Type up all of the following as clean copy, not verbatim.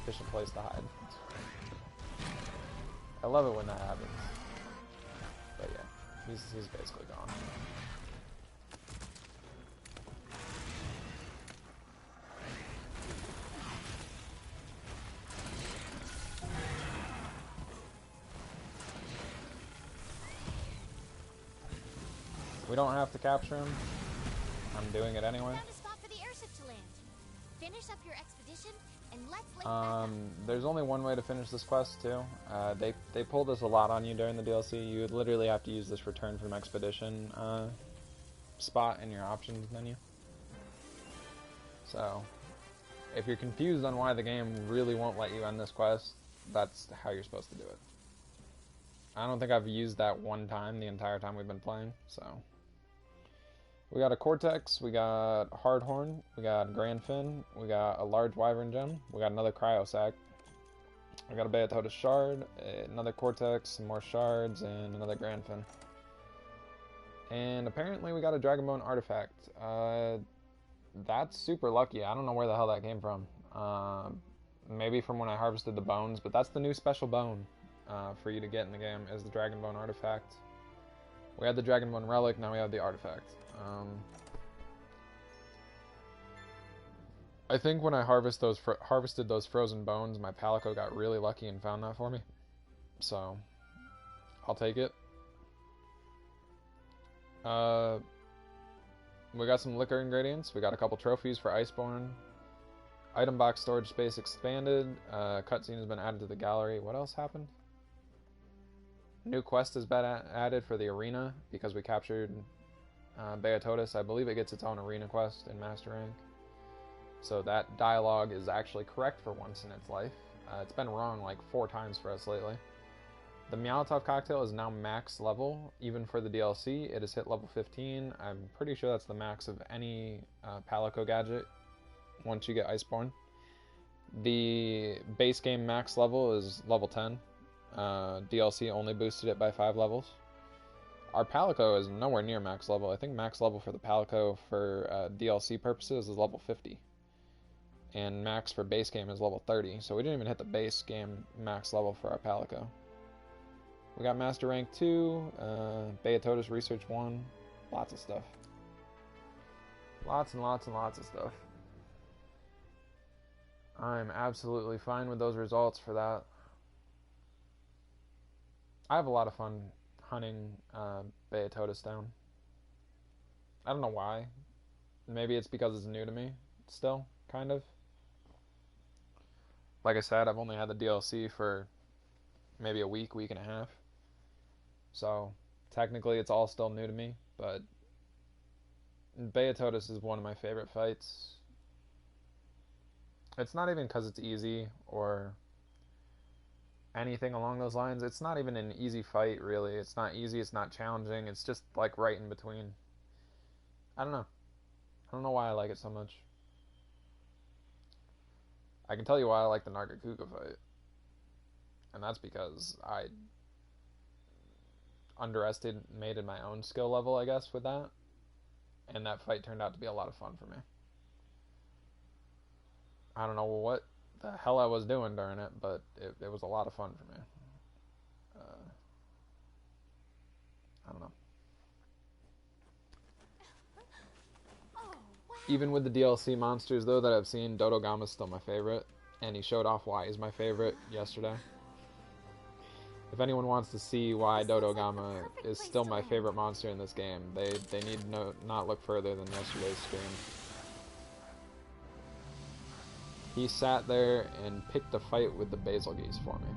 efficient place to hide. I love it when that happens. But yeah, he's basically gone. We don't have to capture him. I'm doing it anyway. Finish up your expedition and let's there's only one way to finish this quest too. They pulled this a lot on you during the DLC. You would literally have to use this return from expedition spot in your options menu. So if you're confused on why the game really won't let you end this quest, that's how you're supposed to do it. I don't think I've used that one time the entire time we've been playing, so. We got a Cortex, we got Hardhorn, we got Grand Fin, we got a large Wyvern Gem, we got another Cryo Sac, we got a Beatotus Shard, another Cortex, some more shards, and another Grand Fin. And apparently we got a Dragonbone Artifact. That's super lucky. I don't know where the hell that came from. Maybe from when I harvested the bones, but that's the new special bone for you to get in the game, is the Dragonbone Artifact. We had the Dragonbone Relic, now we have the Artifact. I think when I harvested those frozen bones, my Palico got really lucky and found that for me. So, I'll take it. We got some liquor ingredients. We got a couple trophies for Iceborne. Item box storage space expanded. Cutscene has been added to the gallery. What else happened? New quest has been added for the arena because we captured Beatotus. I believe it gets its own arena quest in Master Rank. So that dialogue is actually correct for once in its life. It's been wrong like 4 times for us lately. The Molotov cocktail is now max level, even for the DLC. It has hit level 15. I'm pretty sure that's the max of any Palico gadget once you get Iceborne. The base game max level is level 10. DLC only boosted it by 5 levels. Our Palico is nowhere near max level. I think max level for the Palico for DLC purposes is level 50. And max for base game is level 30. So we didn't even hit the base game max level for our Palico. We got Master Rank 2, Beatotus Research 1, lots of stuff. Lots and lots and lots of stuff. I'm absolutely fine with those results for that. I have a lot of fun hunting Beatotus down. I don't know why. Maybe it's because it's new to me still, kind of. Like I said, I've only had the DLC for maybe a week and a half. So, technically it's all still new to me, but Beatotus is one of my favorite fights. It's not even because it's easy or anything along those lines. It's not even an easy fight, really. It's not easy, it's not challenging, it's just like right in between. I don't know. I don't know why I like it so much. I can tell you why I like the Nargacuga fight. And that's because I underestimated my own skill level, I guess, with that. And that fight turned out to be a lot of fun for me. I don't know what the hell I was doing during it, but it was a lot of fun for me. I don't know. Even with the DLC monsters, though, that I've seen, Dodogama's still my favorite. And he showed off why he's my favorite yesterday. If anyone wants to see why Dodogama is still my favorite monster in this game, they need to not look further than yesterday's stream. He sat there and picked a fight with the Basil Geese for me.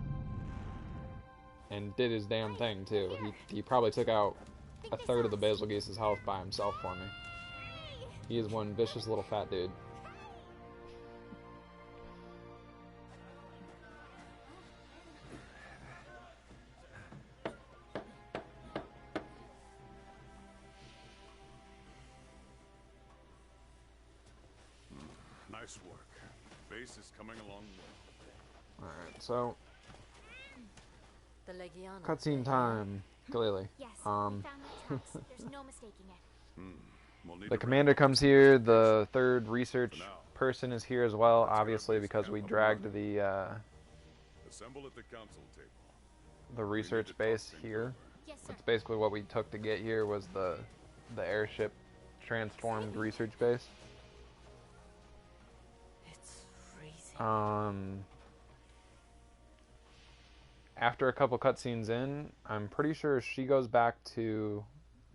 And did his damn thing, too. He probably took out a third of the Basil Geese's health by himself for me. He is one vicious little fat dude. Nice work. Base is coming along well. Alright, so cutscene time, clearly. Yes, we found the tracks. There's no mistaking it. The commander comes here, the third research person is here as well, obviously, because we dragged the Assemble at the council table. research base here. Yes, sir. That's basically what we took to get here, was the airship transformed research base. It's freezing. After a couple cutscenes in, I'm pretty sure she goes back to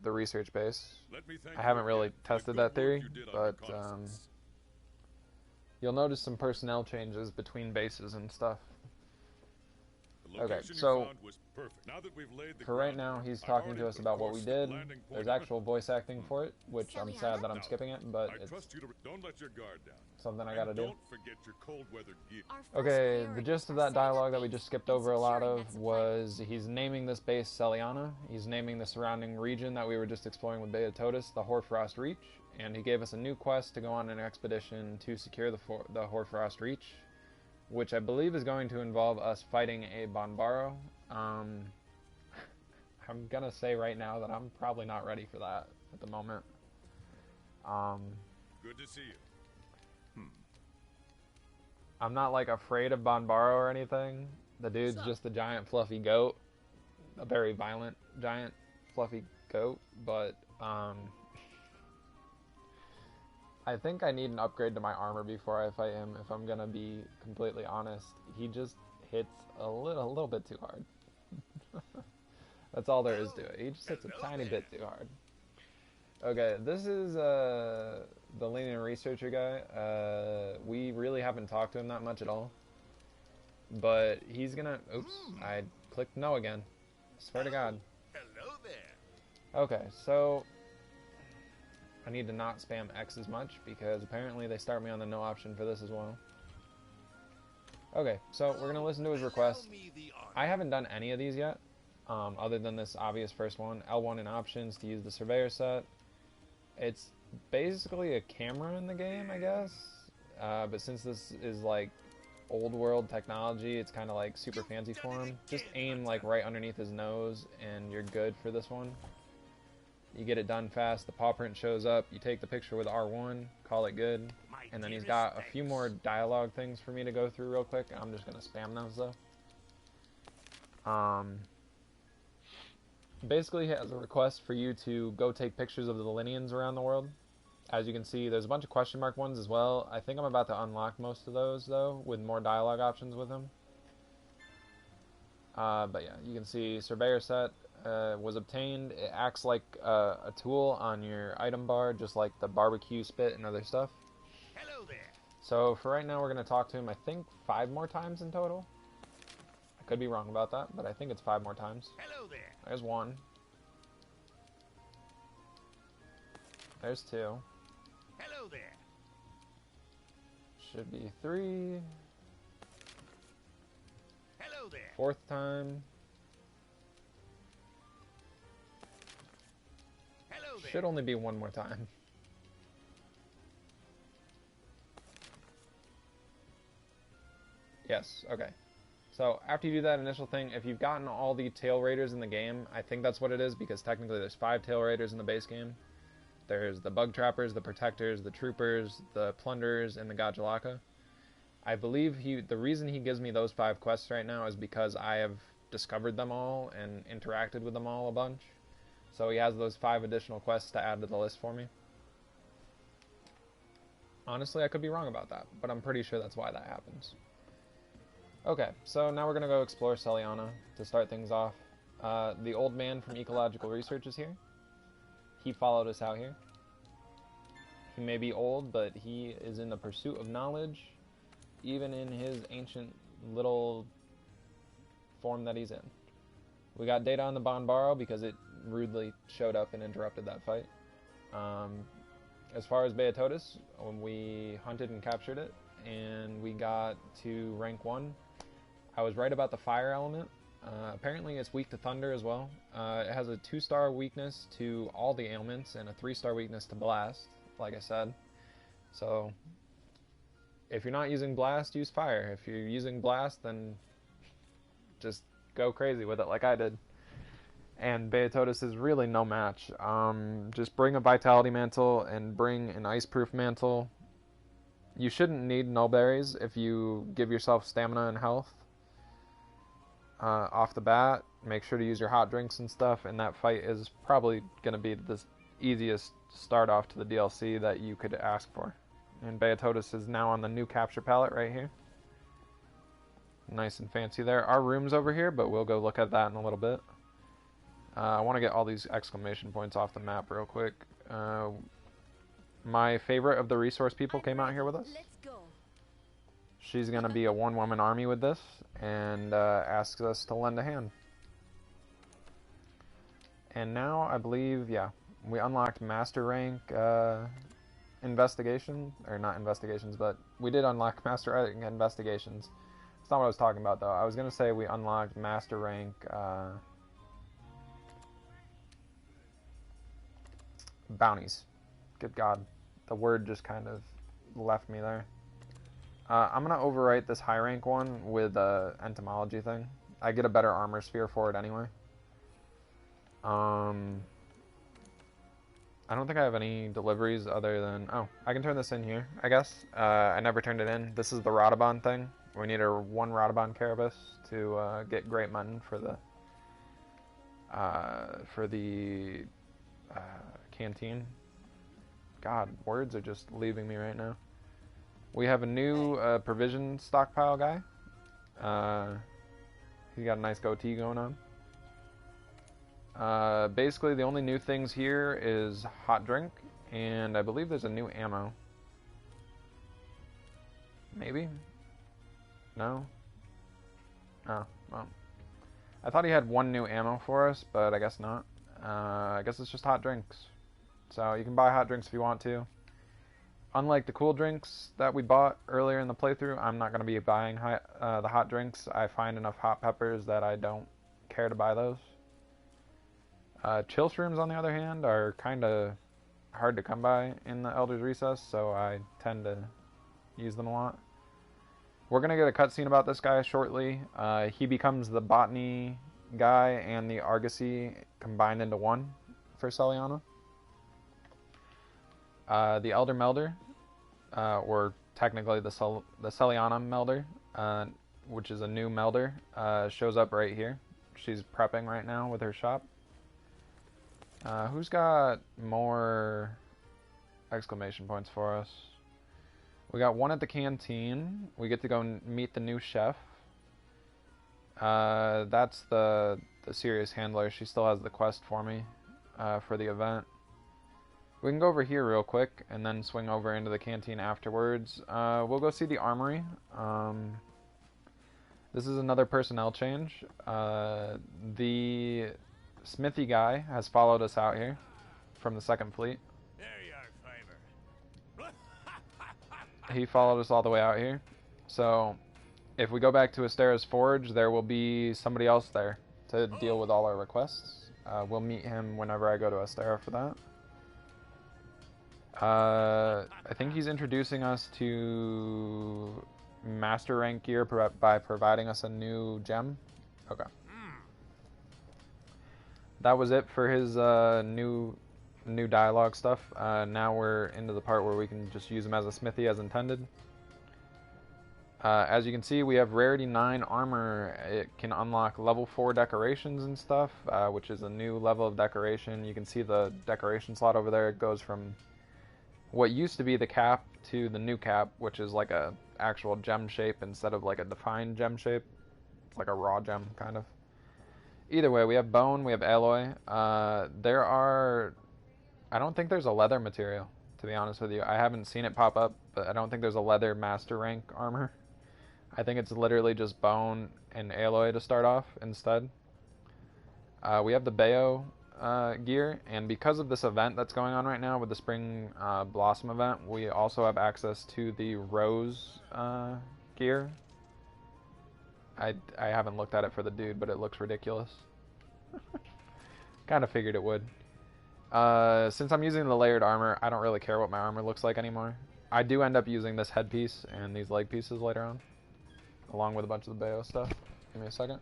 the research base. Let me thank I haven't you really again for the tested good that theory, work you did on but reconnaissance. you'll notice some personnel changes between bases and stuff. The Okay, location you so found was perfect. Now that we've laid the for right now, groundwork, he's I've talking already to us put about what we course did. to the landing point. There's actual voice acting for it, which I'm sad that I'm Now, skipping it, but I it's trust you to don't let your guard down. something I And gotta do. Don't forget your cold weather gear. Our first Okay, the priority gist of is that setting up dialogue that we base just skipped and over a lot securing of that supply was he's naming this base Celiana. He's naming the surrounding region that we were just exploring with Beatotus, the Hoarfrost Reach, and he gave us a new quest to go on an expedition to secure the Hoarfrost Reach, which I believe is going to involve us fighting a Bonbaro. I'm gonna say right now that I'm probably not ready for that at the moment. Good to see you. I'm not like afraid of Bonbaro or anything. The dude's just a giant fluffy goat, a very violent giant fluffy goat, but I think I need an upgrade to my armor before I fight him, if I'm gonna be completely honest. He just hits a little bit too hard. That's all there is to it. He just hits a tiny bit too hard. Okay, this is the lenient researcher guy. We really haven't talked to him that much at all. But he's gonna... Oops, I clicked no again. Swear to God. Hello there. Okay, so... I need to not spam X as much, because apparently they start me on the no option for this as well. Okay, so we're gonna listen to his request. I haven't done any of these yet, other than this obvious first one. L1 in options to use the surveyor set. It's basically a camera in the game, I guess. But since this is like old world technology, it's kind of like super fancy for him. Just aim like right underneath his nose and you're good for this one. You get it done fast, the paw print shows up, you take the picture with R1, call it good, and then he's got a few more dialogue things for me to go through real quick. I'm just going to spam those though. Basically, he has a request for you to go take pictures of the Lineans around the world. As you can see, there's a bunch of question mark ones as well. I think I'm about to unlock most of those though, with more dialogue options with him. But yeah, you can see surveyor set was obtained. It acts like a tool on your item bar, just like the barbecue spit and other stuff. Hello there. So for right now, we're going to talk to him, I think, 5 more times in total. I could be wrong about that, but I think it's 5 more times. Hello there. There's 1. There's 2. Hello there. Should be 3. Hello there. 4th time. Hello there. Should only be 1 more time. Yes, okay. So after you do that initial thing, if you've gotten all the tail raiders in the game, I think that's what it is, because technically there's 5 tail raiders in the base game. There's the bug trappers, the protectors, the troopers, the plunderers, and the Gajjalaka. I believe the reason he gives me those 5 quests right now is because I have discovered them all and interacted with them all a bunch. So he has those 5 additional quests to add to the list for me. Honestly, I could be wrong about that, but I'm pretty sure that's why that happens. Okay, so now we're going to go explore Celiana to start things off. The old man from Ecological Research is here. He followed us out here. He may be old, but he is in the pursuit of knowledge, even in his ancient little form that he's in. We got data on the Bonbaro because it rudely showed up and interrupted that fight. As far as Beatotus, we hunted and captured it, and we got to rank 1. I was right about the fire element. Apparently it's weak to thunder as well. It has a 2-star weakness to all the ailments and a 3-star weakness to blast, like I said. So if you're not using blast, use fire. If you're using blast, then just go crazy with it like I did. And Beatotus is really no match. Just bring a Vitality Mantle and bring an Ice-Proof Mantle. You shouldn't need null berries if you give yourself stamina and health off the bat. Make sure to use your hot drinks and stuff, and that fight is probably going to be the easiest start off to the DLC that you could ask for. And Beatotus is now on the new capture palette right here. Nice and fancy there. Our room's over here, but we'll go look at that in a little bit. I want to get all these exclamation points off the map real quick. My favorite of the resource people came out here with us. Let's go. She's going to be a one-woman army with this, and asks us to lend a hand. And now, I believe, yeah, we unlocked Master Rank Investigation, or not Investigations, but we did unlock Master Rank Investigations. That's not what I was talking about, though. I was going to say we unlocked Master Rank Bounties. Good God. The word just kind of left me there. I'm going to overwrite this high rank one with the entomology thing. I get a better armor sphere for it anyway. I don't think I have any deliveries other than... Oh, I can turn this in here, I guess. I never turned it in. This is the Radabon thing. We need one Radabon Carapace to get Great Mutton for the canteen. God, words are just leaving me right now. We have a new provision stockpile guy. He's got a nice goatee going on. Basically, the only new things here is hot drink, and I believe there's a new ammo. Maybe? No? Oh, well. I thought he had one new ammo for us, but I guess not. I guess it's just hot drinks. So you can buy hot drinks if you want to. Unlike the cool drinks that we bought earlier in the playthrough, I'm not going to be buying the hot drinks. I find enough hot peppers that I don't care to buy those. Chill shrooms, on the other hand, are kind of hard to come by in the Elder's Recess, so I tend to use them a lot. We're going to get a cutscene about this guy shortly. He becomes the botany guy and the argosy combined into one for Celiana. The Elder Melder, or technically the Celiana Melder, which is a new Melder, shows up right here. She's prepping right now with her shop. Who's got more exclamation points for us? We got one at the canteen. We get to go meet the new chef. That's the serious handler. She still has the quest for me for the event. We can go over here real quick and then swing over into the canteen afterwards. We'll go see the armory. This is another personnel change. The smithy guy has followed us out here from the Second Fleet. There you are, Fiver. He followed us all the way out here. So if we go back to Astera's Forge, there will be somebody else there to deal with all our requests. We'll meet him whenever I go to Astera for that. I think he's introducing us to Master Rank gear by providing us a new gem. Okay. That was it for his new dialogue stuff. Now we're into the part where we can just use him as a smithy as intended. As you can see, we have Rarity 9 armor. It can unlock level 4 decorations and stuff, which is a new level of decoration. You can see the decoration slot over there. It goes from what used to be the cap to the new cap, which is like a actual gem shape instead of like a defined gem shape. It's like a raw gem, kind of. Either way, we have bone, we have alloy. I don't think there's a leather material, to be honest with you. I haven't seen it pop up, but I don't think there's a leather master rank armor. I think it's literally just bone and alloy to start off instead. We have the Bayo gear, and because of this event that's going on right now with the Spring Blossom event, we also have access to the Rose gear. I haven't looked at it for the dude, but it looks ridiculous. Kind of figured it would. Since I'm using the layered armor, I don't really care what my armor looks like anymore. I do end up using this headpiece and these leg pieces later on, along with a bunch of the Bayo stuff. Give me a second.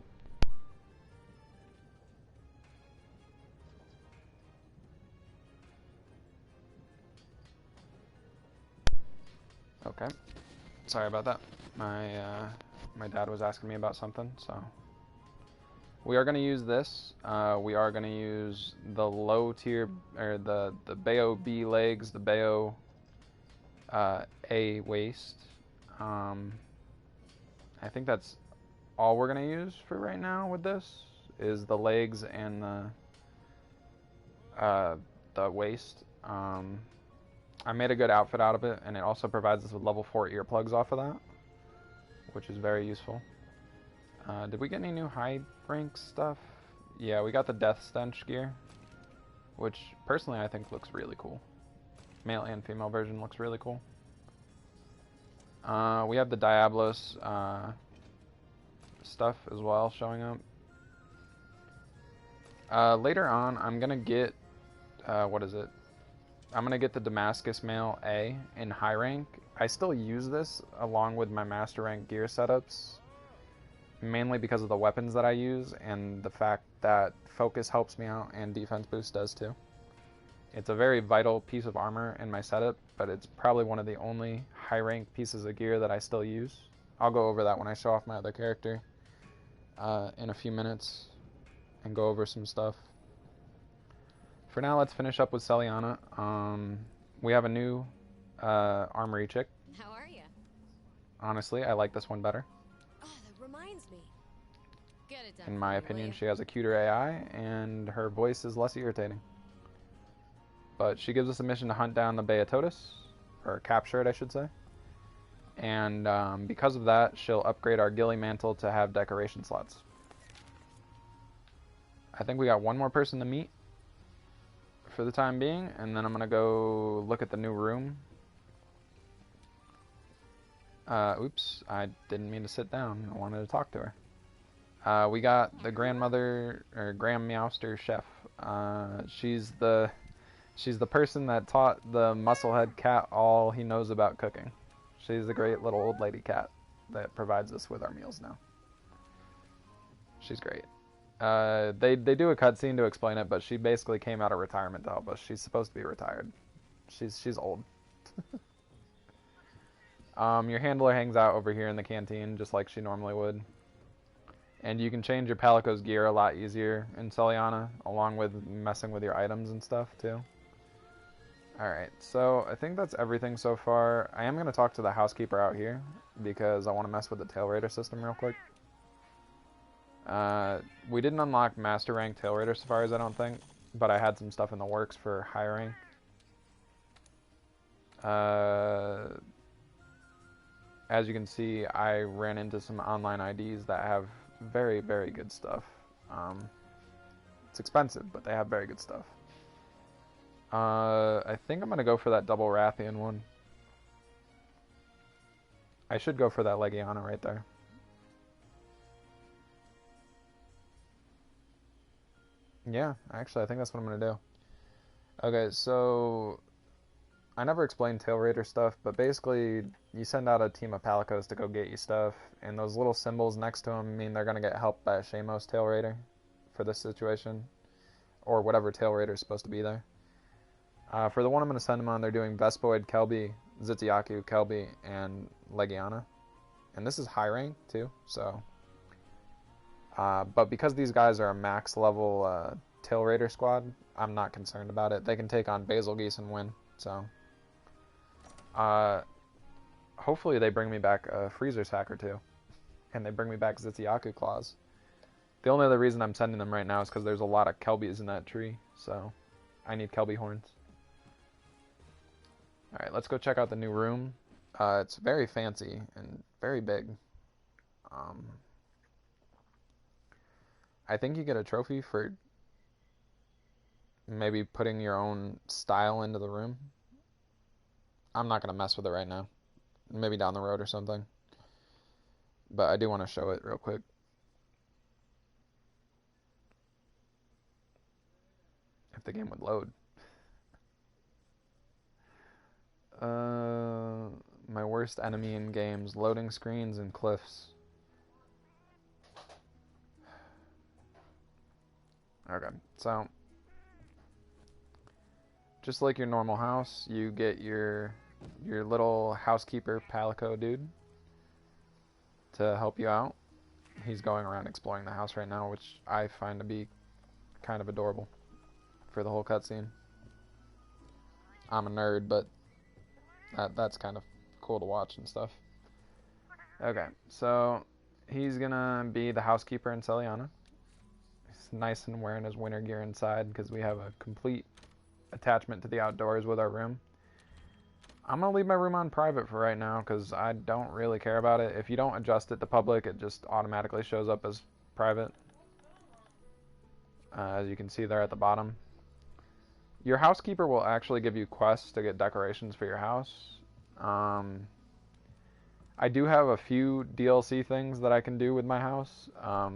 Okay. Okay. Sorry about that. My dad was asking me about something, so we are going to use this. We are going to use the low tier, or the Bayo B legs, the Bayo A waist. I think that's all we're going to use for right now with this, is the legs and the waist. I made a good outfit out of it, and it also provides us with level 4 earplugs off of that, which is very useful. Did we get any new high rank stuff? Yeah, we got the Death Stench gear, which personally I think looks really cool. Male and female version looks really cool. We have the Diablos stuff as well showing up. Later on, I'm gonna get what is it? I'm gonna get the Damascus Mail A in high rank. I still use this along with my master rank gear setups, mainly because of the weapons that I use and the fact that focus helps me out and defense boost does too. It's a very vital piece of armor in my setup, but it's probably one of the only high rank pieces of gear that I still use. I'll go over that when I show off my other character in a few minutes and go over some stuff. For now, let's finish up with Celiana. We have a new armory chick. How are you? Honestly, I like this one better. Oh, that reminds me. Get it done. In my opinion, she has a cuter AI, and her voice is less irritating. But she gives us a mission to hunt down the Beatotus, or capture it, I should say. And because of that, she'll upgrade our ghillie mantle to have decoration slots. I think we got one more person to meet for the time being, and then I'm gonna go look at the new room. Oops, I didn't mean to sit down. I wanted to talk to her. We got the grandmother, or Grand Meowster chef. She's the person that taught the musclehead cat all he knows about cooking. She's a great little old lady cat that provides us with our meals now. She's great. They do a cutscene to explain it, but she basically came out of retirement to help us. She's supposed to be retired. She's old. Your handler hangs out over here in the canteen, just like she normally would. And you can change your Palico's gear a lot easier in Celiana, along with messing with your items and stuff, too. Alright, so I think that's everything so far. I am going to talk to the housekeeper out here, because I want to mess with the Tail Raider system real quick. We didn't unlock Master Rank Tail Raider Safaris, I don't think, but I had some stuff in the works for high rank. As you can see, I ran into some online IDs that have very, very good stuff. It's expensive, but they have very good stuff. I think I'm going to go for that double Rathian one. I should go for that Legiana right there. Yeah, actually, I think that's what I'm going to do. Okay, so I never explained Tail Raider stuff, but basically you send out a team of Palicos to go get you stuff, and those little symbols next to them mean they're going to get helped by a Shamos Tail Raider for this situation, or whatever Tail Raider is supposed to be there. For the one I'm going to send them on, they're doing Vespoid, Kelby, Zitiaku, Kelby, and Legiana. And this is high rank, too, so... but because these guys are a max level Tail Raider squad, I'm not concerned about it. They can take on Basil Geese and win, so... hopefully they bring me back a Freezer Sack or two. And they bring me back Zitiaku Claws. The only other reason I'm sending them right now is because there's a lot of Kelbys in that tree, so I need Kelby horns. Alright, let's go check out the new room. It's very fancy and very big. I think you get a trophy for maybe putting your own style into the room. I'm not going to mess with it right now. Maybe down the road or something. But I do want to show it real quick. If the game would load. My worst enemy in games, loading screens and cliffs. Okay, so just like your normal house, you get your your little housekeeper Palico dude to help you out. He's going around exploring the house right now, which I find to be kind of adorable for the whole cutscene. I'm a nerd, but that's kind of cool to watch and stuff. Okay, so he's gonna be the housekeeper in Celiana. He's nice and wearing his winter gear inside because we have a complete attachment to the outdoors with our room. I'm gonna leave my room on private for right now because I don't really care about it. If you don't adjust it to public, it just automatically shows up as private. As you can see there at the bottom. Your housekeeper will actually give you quests to get decorations for your house. I do have a few DLC things that I can do with my house. I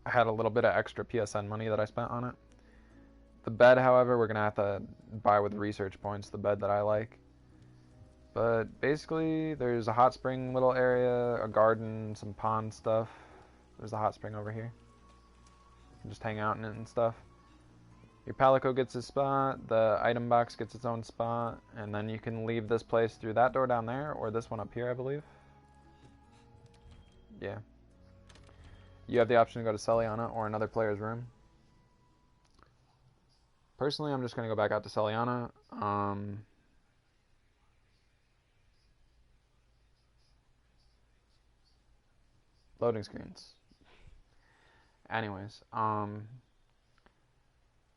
had a little bit of extra PSN money that I spent on it. The bed, however, we're going to have to buy with research points, the bed that I like. But basically, there's a hot spring little area, a garden, some pond stuff. There's a hot spring over here. You can just hang out in it and stuff. Your Palico gets a spot, the item box gets its own spot, and then you can leave this place through that door down there, or this one up here, I believe. Yeah. You have the option to go to Celiana or another player's room. Personally, I'm just going to go back out to Celiana. Loading screens. Anyways,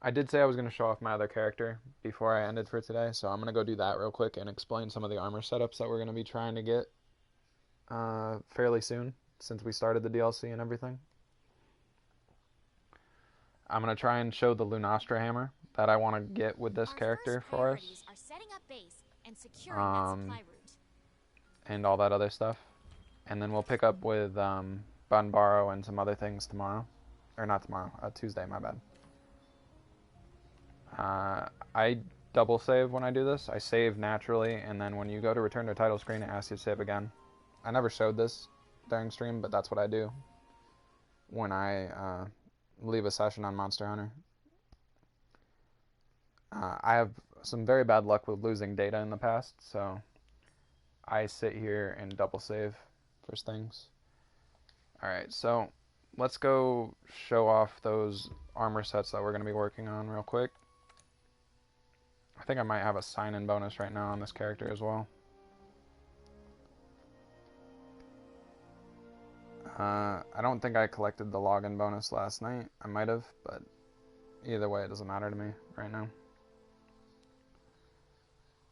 I did say I was going to show off my other character before I ended for today, so I'm going to go do that real quick and explain some of the armor setups that we're going to be trying to get fairly soon, since we started the DLC and everything. I'm going to try and show the Lunastra hammer that I want to get with this character for us. Are setting up base and securing that supply route. And all that other stuff. And then we'll pick up with Banbaro and some other things tomorrow. Or not tomorrow, Tuesday, my bad. I double save when I do this. I save naturally, and then when you go to return to title screen, it asks you to save again. I never showed this during stream, but that's what I do when I leave a session on Monster Hunter. I have some very bad luck with losing data in the past, so I sit here and double save for things. Alright, so let's go show off those armor sets that we're going to be working on real quick. I think I might have a sign-in bonus right now on this character as well. I don't think I collected the login bonus last night. I might have, but either way, it doesn't matter to me right now.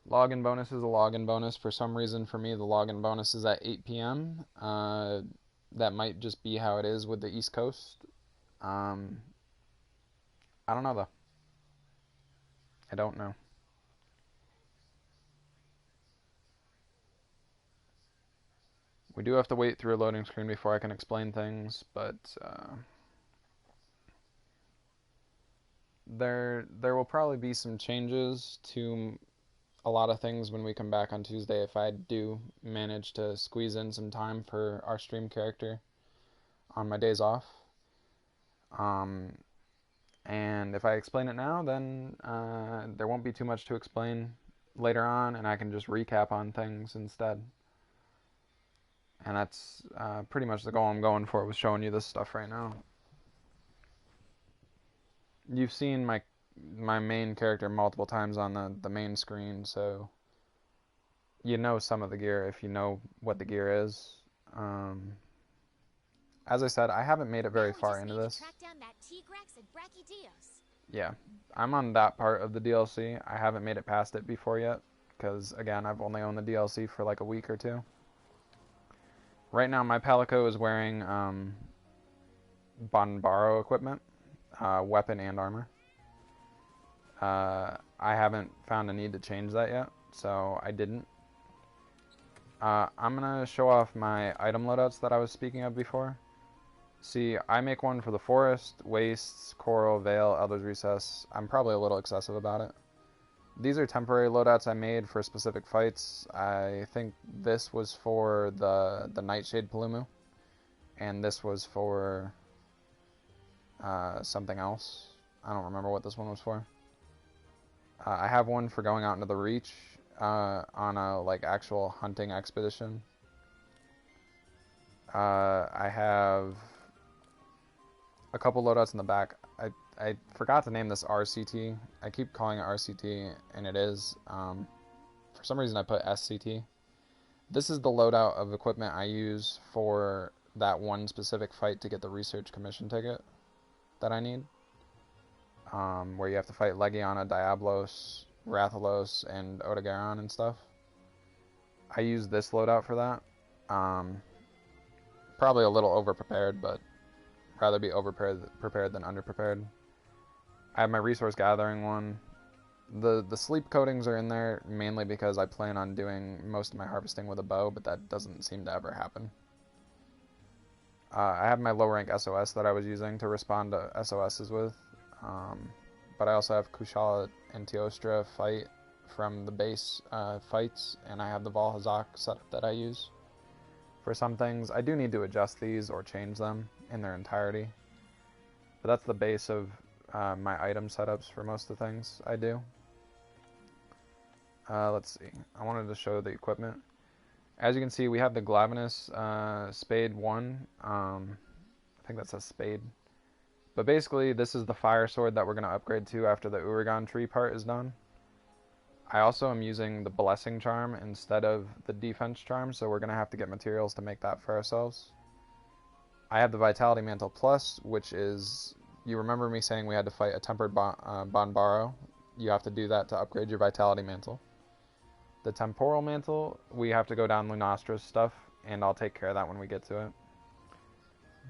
Login bonus is a login bonus. For some reason, for me, the login bonus is at 8 p.m. That might just be how it is with the East Coast. I don't know, though. I don't know. We do have to wait through a loading screen before I can explain things, but there will probably be some changes to a lot of things when we come back on Tuesday if I do manage to squeeze in some time for our stream character on my days off. And if I explain it now, then there won't be too much to explain later on, and I can just recap on things instead. And that's pretty much the goal I'm going for with showing you this stuff right now. You've seen my main character multiple times on the main screen, so you know some of the gear if you know what the gear is. As I said, I haven't made it very far into this. Yeah, I'm on that part of the DLC. I haven't made it past it before yet, because again, I've only owned the DLC for like a week or two. Right now, my Palico is wearing Banbaro equipment, weapon and armor. I haven't found a need to change that yet, so I didn't. I'm going to show off my item loadouts that I was speaking of before. See, I make one for the Forest, Wastes, Coral, Vale, Elder's Recess. I'm probably a little excessive about it. These are temporary loadouts I made for specific fights. I think this was for the Nightshade Palumu, and this was for something else. I don't remember what this one was for. I have one for going out into the Reach. on a like actual hunting expedition. I have a couple loadouts in the back. I forgot to name this RCT. I keep calling it RCT, and it is. For some reason, I put SCT. This is the loadout of equipment I use for that one specific fight to get the research commission ticket that I need. Where you have to fight Legiana, Diablos, Rathalos, and Odogaron and stuff. I use this loadout for that. Probably a little over-prepared, but rather be over-prepared than under-prepared. I have my resource gathering one. The sleep coatings are in there mainly because I plan on doing most of my harvesting with a bow, but that doesn't seem to ever happen. I have my low rank SOS that I was using to respond to SOSs with. But I also have Kushala and Teostra fight from the base fights, and I have the Valhazak setup that I use for some things. I do need to adjust these or change them in their entirety, but that's the base of my item setups for most of the things I do. Let's see. I wanted to show the equipment. As you can see, we have the Glavenus Spade 1. I think that's a spade. But basically, this is the fire sword that we're going to upgrade to after the Uragan tree part is done. I also am using the Blessing Charm instead of the Defense Charm, so we're going to have to get materials to make that for ourselves. I have the Vitality Mantle Plus, which is... You remember me saying we had to fight a Tempered Bonbaro? You have to do that to upgrade your Vitality Mantle. The Temporal Mantle, we have to go down Lunastra's stuff, and I'll take care of that when we get to it.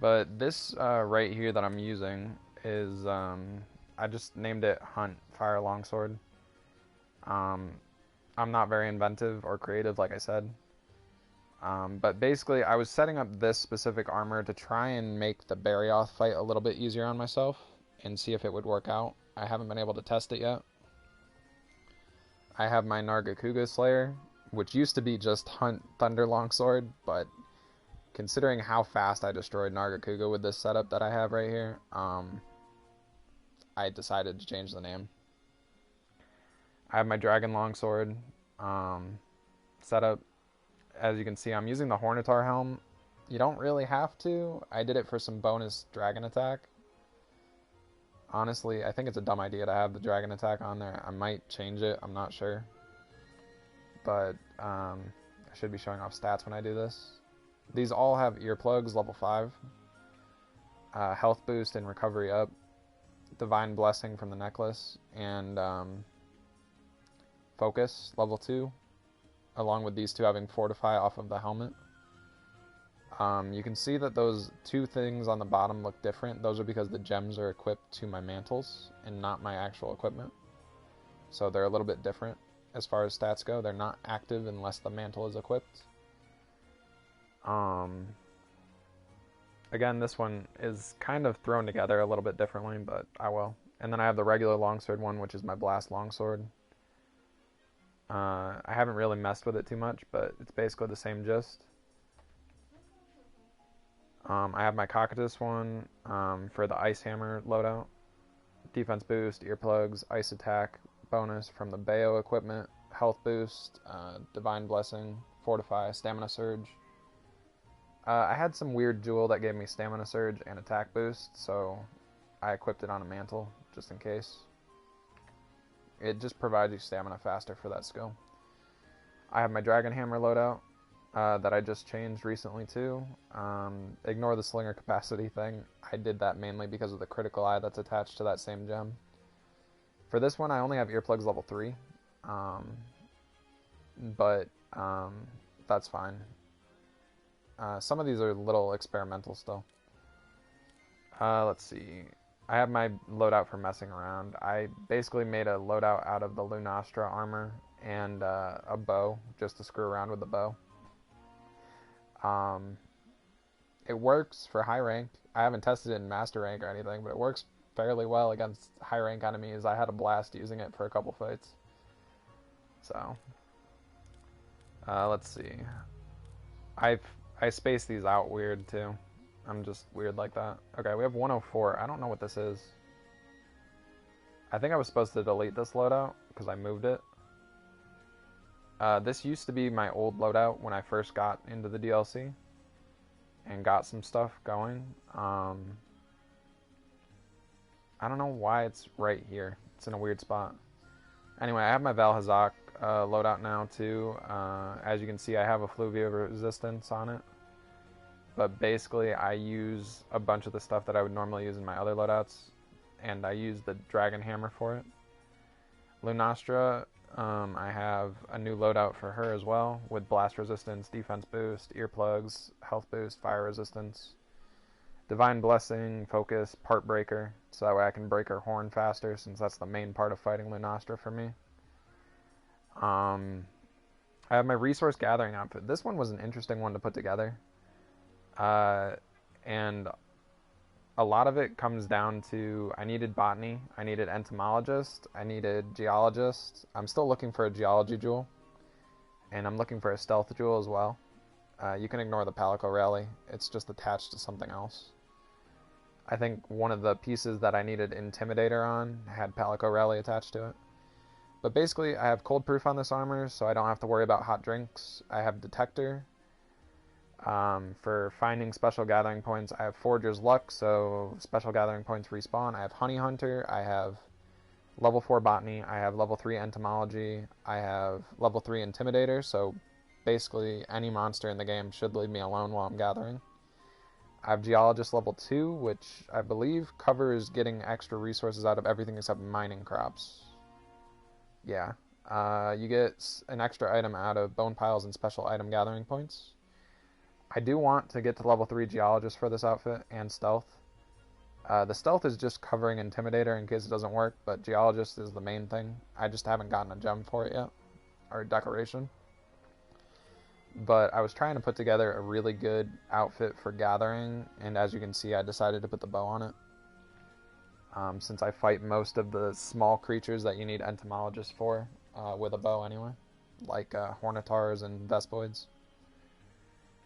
But this right here that I'm using is, I just named it Hunt Fire Longsword. I'm not very inventive or creative, like I said. But basically, I was setting up this specific armor to try and make the Barioth fight a little bit easier on myself and see if it would work out. I haven't been able to test it yet. I have my Nargacuga Slayer, which used to be just Hunt Thunder Longsword, but considering how fast I destroyed Nargacuga with this setup that I have right here, I decided to change the name. I have my Dragon Longsword setup. As you can see, I'm using the Hornitar Helm. You don't really have to. I did it for some bonus dragon attack. Honestly, I think it's a dumb idea to have the dragon attack on there. I might change it, I'm not sure. But I should be showing off stats when I do this. These all have earplugs, level 5. Health boost and recovery up. Divine Blessing from the necklace. And focus, level 2. Along with these two having Fortify off of the helmet. You can see that those two things on the bottom look different. Those are because the gems are equipped to my mantles and not my actual equipment. So they're a little bit different as far as stats go. They're not active unless the mantle is equipped. Again, this one is kind of thrown together a little bit differently, but I will. And then I have the regular longsword one, which is my Blast Longsword. I haven't really messed with it too much, but it's basically the same gist. I have my Cocytus one for the Ice Hammer loadout. Defense boost, earplugs, ice attack, bonus from the Bayo equipment, health boost, Divine Blessing, Fortify, Stamina Surge. I had some weird jewel that gave me Stamina Surge and attack boost, so I equipped it on a mantle, just in case. It just provides you stamina faster for that skill. I have my Dragon Hammer loadout that I just changed recently too. Ignore the slinger capacity thing. I did that mainly because of the critical eye that's attached to that same gem. For this one, I only have earplugs level 3. But that's fine. Some of these are a little experimental still. Let's see. I have my loadout for messing around. I basically made a loadout out of the Lunastra armor and a bow, just to screw around with the bow. It works for high rank. I haven't tested it in master rank or anything, but it works fairly well against high rank enemies. I had a blast using it for a couple fights. So, let's see. I spaced these out weird too. I'm just weird like that. Okay, we have 104. I don't know what this is. I think I was supposed to delete this loadout because I moved it. This used to be my old loadout when I first got into the DLC and got some stuff going. I don't know why it's right here. It's in a weird spot. Anyway, I have my Valhazak loadout now too. As you can see, I have a Fluvia resistance on it. But basically, I use a bunch of the stuff that I would normally use in my other loadouts, and I use the Dragon Hammer for it. Lunastra, I have a new loadout for her as well, with blast resistance, defense boost, earplugs, health boost, fire resistance, divine blessing, focus, part breaker, so that way I can break her horn faster, since that's the main part of fighting Lunastra for me. I have my resource gathering outfit. This one was an interesting one to put together. And a lot of it comes down to, I needed botany, I needed entomologist, I needed geologist. I'm still looking for a geology jewel, and I'm looking for a stealth jewel as well. You can ignore the Palico Rally, it's just attached to something else. I think one of the pieces that I needed Intimidator on had Palico Rally attached to it. But basically, I have cold proof on this armor, so I don't have to worry about hot drinks. I have detector. For finding special gathering points, I have Forger's Luck, so special gathering points respawn. I have Honey Hunter, I have level 4 Botany, I have level 3 Entomology, I have level 3 Intimidator, so basically any monster in the game should leave me alone while I'm gathering. I have Geologist level 2, which I believe covers getting extra resources out of everything except mining crops. Yeah. You get an extra item out of bone piles and special item gathering points. I do want to get to level 3 Geologist for this outfit, and Stealth. The Stealth is just covering Intimidator in case it doesn't work, but Geologist is the main thing. I just haven't gotten a gem for it yet, or decoration. But I was trying to put together a really good outfit for gathering, and as you can see, I decided to put the bow on it. Since I fight most of the small creatures that you need Entomologists for, with a bow anyway, like Hornitars and Vespoids.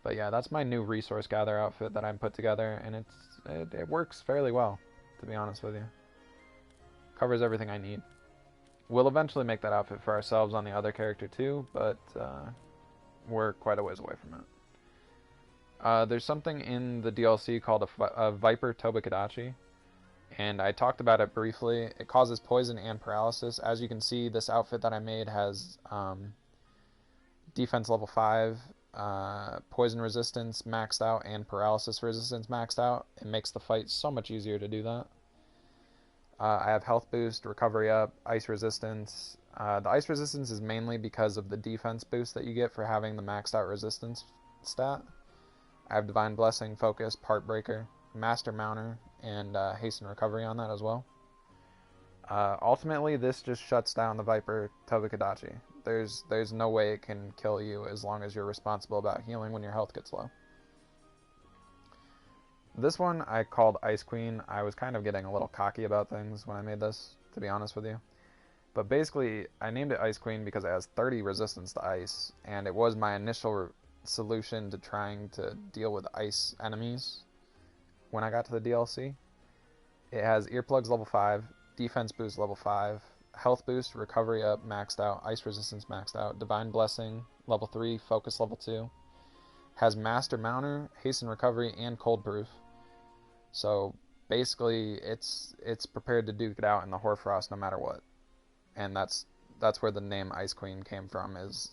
But yeah, that's my new resource gather outfit that I put together, and it works fairly well, to be honest with you. Covers everything I need. We'll eventually make that outfit for ourselves on the other character too, but we're quite a ways away from it. There's something in the DLC called a Viper Tobakadachi, and I talked about it briefly. It causes poison and paralysis. As you can see, this outfit that I made has defense level 5, poison resistance maxed out, and paralysis resistance maxed out. It makes the fight so much easier to do that. I have health boost, recovery up, ice resistance. The ice resistance is mainly because of the defense boost that you get for having the maxed out resistance stat. I have divine blessing, focus, part breaker, master mounter, and hasten recovery on that as well. Ultimately, this just shuts down the Viper Tobakadachi. There's no way it can kill you as long as you're responsible about healing when your health gets low. This one I called Ice Queen. I was kind of getting a little cocky about things when I made this, to be honest with you. But basically, I named it Ice Queen because it has 30 resistance to ice, and it was my initial solution to trying to deal with ice enemies when I got to the DLC. It has earplugs level 5, defense boost level 5, health boost, recovery up, maxed out, ice resistance maxed out, divine blessing level 3, focus level 2. Has master mounter, hasten recovery, and cold proof. So basically, it's prepared to duke it out in the Hoarfrost no matter what. And that's where the name Ice Queen came from. Is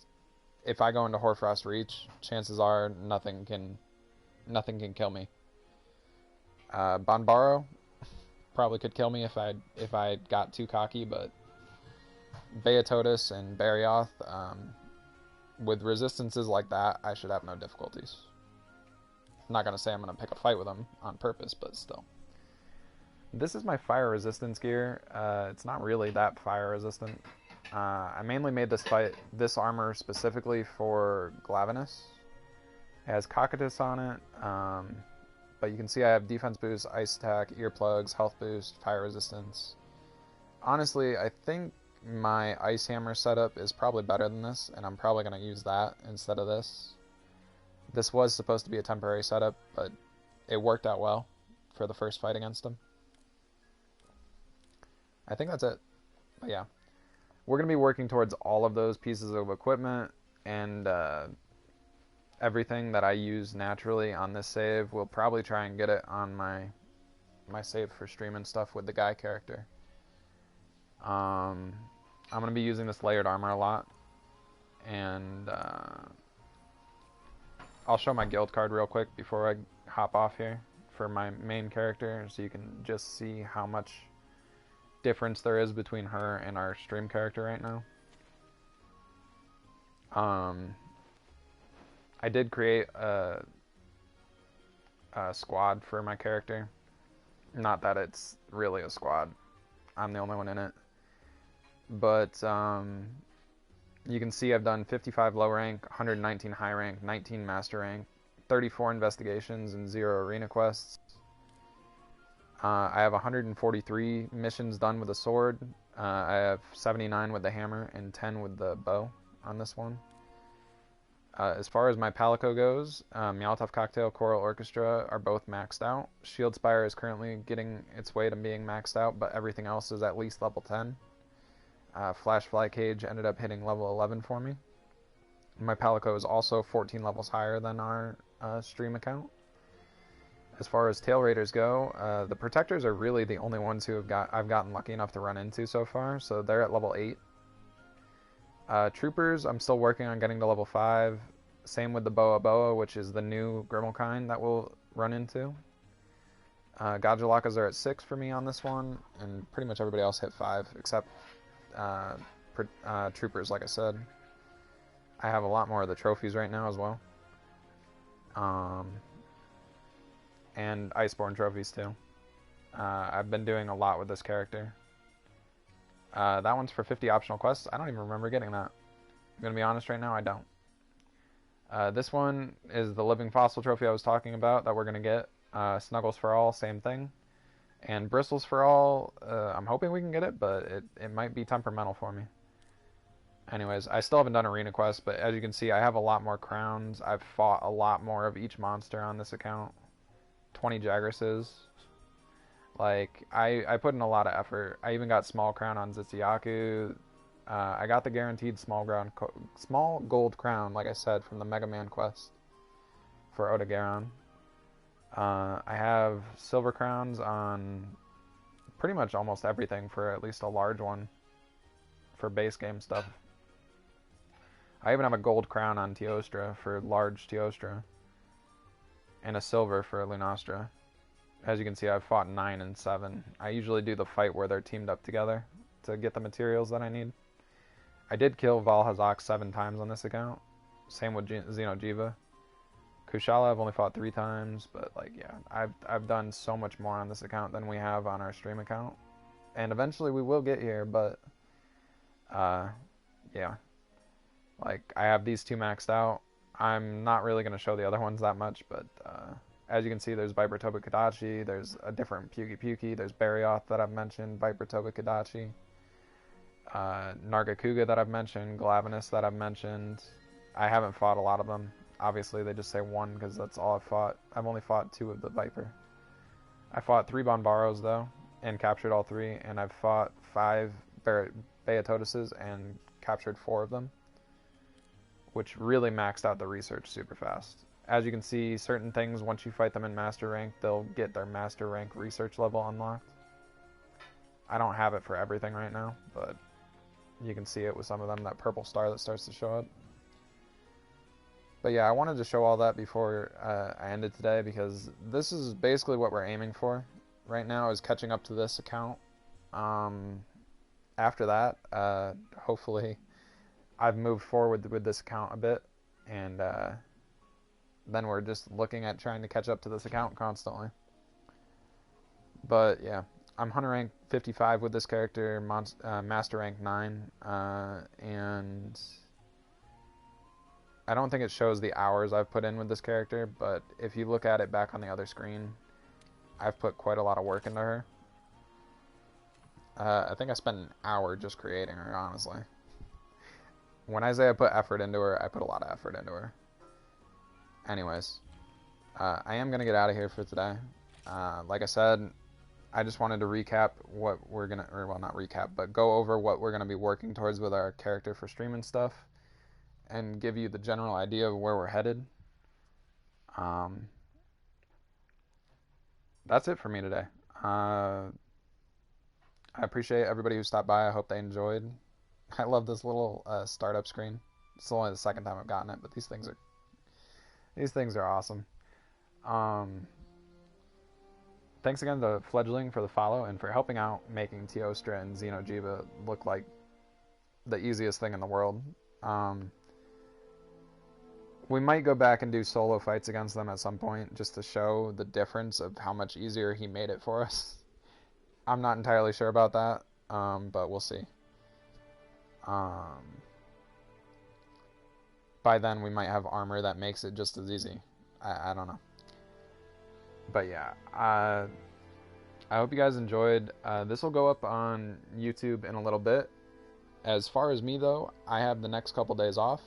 if I go into Hoarfrost Reach, chances are nothing can kill me. Bonbaro probably could kill me if I got too cocky, but Beatotus and Barioth, with resistances like that, I should have no difficulties. I'm not gonna say I'm gonna pick a fight with them on purpose, but still. This is my fire resistance gear. It's not really that fire resistant. I mainly made this armor specifically for Glavenus. It has Cocytus on it, but you can see I have defense boost, ice attack, earplugs, health boost, fire resistance. Honestly, I think my ice hammer setup is probably better than this, and I'm probably going to use that instead of this. This was supposed to be a temporary setup, but it worked out well for the first fight against him. I think that's it. But yeah, we're going to be working towards all of those pieces of equipment and everything that I use naturally on this save, we'll probably try and get it on my save for stream and stuff with the guy character. I'm going to be using this layered armor a lot, and I'll show my guild card real quick before I hop off here for my main character, so you can just see how much difference there is between her and our stream character right now. I did create a squad for my character. Not that it's really a squad. I'm the only one in it. But you can see I've done 55 low rank, 119 high rank, 19 master rank, 34 investigations, and 0 arena quests. I have 143 missions done with a sword. I have 79 with the hammer and 10 with the bow on this one. As far as my Palico goes, Molotov Cocktail, Choral Orchestra are both maxed out. Shield Spire is currently getting its way to being maxed out, but everything else is at least level 10. Flash Fly Cage ended up hitting level 11 for me. My Palico is also 14 levels higher than our stream account. As far as Tail Raiders go, the Protectors are really the only ones who I've gotten lucky enough to run into so far, so they're at level 8. Troopers, I'm still working on getting to level 5. Same with the Boa Boa, which is the new Grimmel kind that we'll run into. Gajalakas are at 6 for me on this one, and pretty much everybody else hit 5, except Troopers, like I said. I have a lot more of the trophies right now as well. And Iceborne trophies too. I've been doing a lot with this character. That one's for 50 optional quests. I don't even remember getting that. I'm going to be honest right now, I don't. This one is the Living Fossil trophy I was talking about that we're going to get. Snuggles for All, same thing. And Bristles for All, I'm hoping we can get it, but it might be temperamental for me. Anyways, I still haven't done arena quests, but as you can see, I have a lot more crowns. I've fought a lot more of each monster on this account. 20 Jagresses. Like, I put in a lot of effort. I even got small crown on Zitsuyaku. I got the guaranteed small gold crown, like I said, from the Mega Man quest for Odogaron. I have silver crowns on pretty much almost everything for at least a large one for base game stuff. I even have a gold crown on Teostra for large Teostra. And a silver for Lunastra. As you can see, I've fought 9 and 7. I usually do the fight where they're teamed up together to get the materials that I need. I did kill Valhazak 7 times on this account. Same with Xenojiva. Kushala I've only fought 3 times, but like, yeah, I've done so much more on this account than we have on our stream account. And eventually we will get here, but yeah. Like, I have these 2 maxed out. I'm not really going to show the other ones that much, but as you can see, there's Viper Toba Kadachi, there's a different Pugi, there's Barioth that I've mentioned, Viper Toba Kadachi, Nargacuga that I've mentioned, Glavenus that I've mentioned. I haven't fought a lot of them. Obviously, they just say 1 because that's all I've fought. I've only fought 2 of the Viper. I fought 3 Bonbaros, though, and captured all 3, and I've fought 5 Beatotuses and captured 4 of them, which really maxed out the research super fast. As you can see, certain things, once you fight them in Master Rank, they'll get their Master Rank research level unlocked. I don't have it for everything right now, but you can see it with some of them, that purple star that starts to show up. But yeah, I wanted to show all that before I ended today, because this is basically what we're aiming for right now, is catching up to this account. After that, hopefully I've moved forward with this account a bit, and then we're just looking at trying to catch up to this account constantly. But yeah, I'm Hunter rank 55 with this character, Master rank 9, and I don't think it shows the hours I've put in with this character, but if you look at it back on the other screen, I've put quite a lot of work into her. I think I spent an hour just creating her, honestly. When I say I put effort into her, I put a lot of effort into her. Anyways, I am going to get out of here for today. Like I said, I just wanted to recap what we're going to, or well, not recap, but go over what we're going to be working towards with our character for stream and stuff. and give you the general idea of where we're headed. That's it for me today. I appreciate everybody who stopped by. I hope they enjoyed. I love this little startup screen. It's only the second time I've gotten it, but these things are awesome. Thanks again to Fledgling for the follow and for helping out making Teostra and Xeno'jiiva look like the easiest thing in the world. We might go back and do solo fights against them at some point just to show the difference of how much easier he made it for us. I'm not entirely sure about that, but we'll see. By then we might have armor that makes it just as easy. I don't know. But yeah, I hope you guys enjoyed. This will go up on YouTube in a little bit. As far as me though, I have the next couple days off.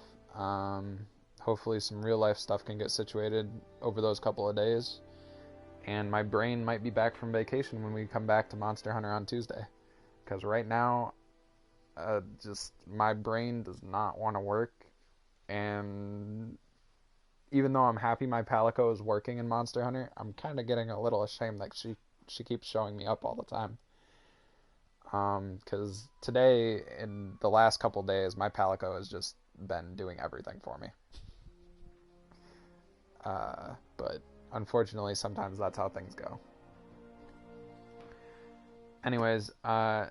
Hopefully some real life stuff can get situated over those couple of days. And my brain might be back from vacation when we come back to Monster Hunter on Tuesday. Because right now, just my brain does not want to work. And even though I'm happy my Palico is working in Monster Hunter, I'm kind of getting a little ashamed that she keeps showing me up all the time. Because today, in the last couple days, my Palico has just been doing everything for me. But unfortunately, sometimes that's how things go. Anyways, I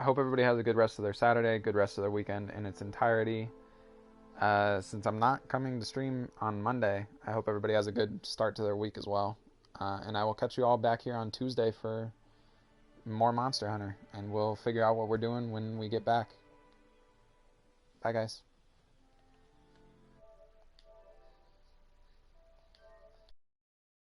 hope everybody has a good rest of their Saturday, good rest of their weekend in its entirety. Since I'm not coming to stream on Monday, I hope everybody has a good start to their week as well. And I will catch you all back here on Tuesday for more Monster Hunter, and we'll figure out what we're doing when we get back. Bye, guys.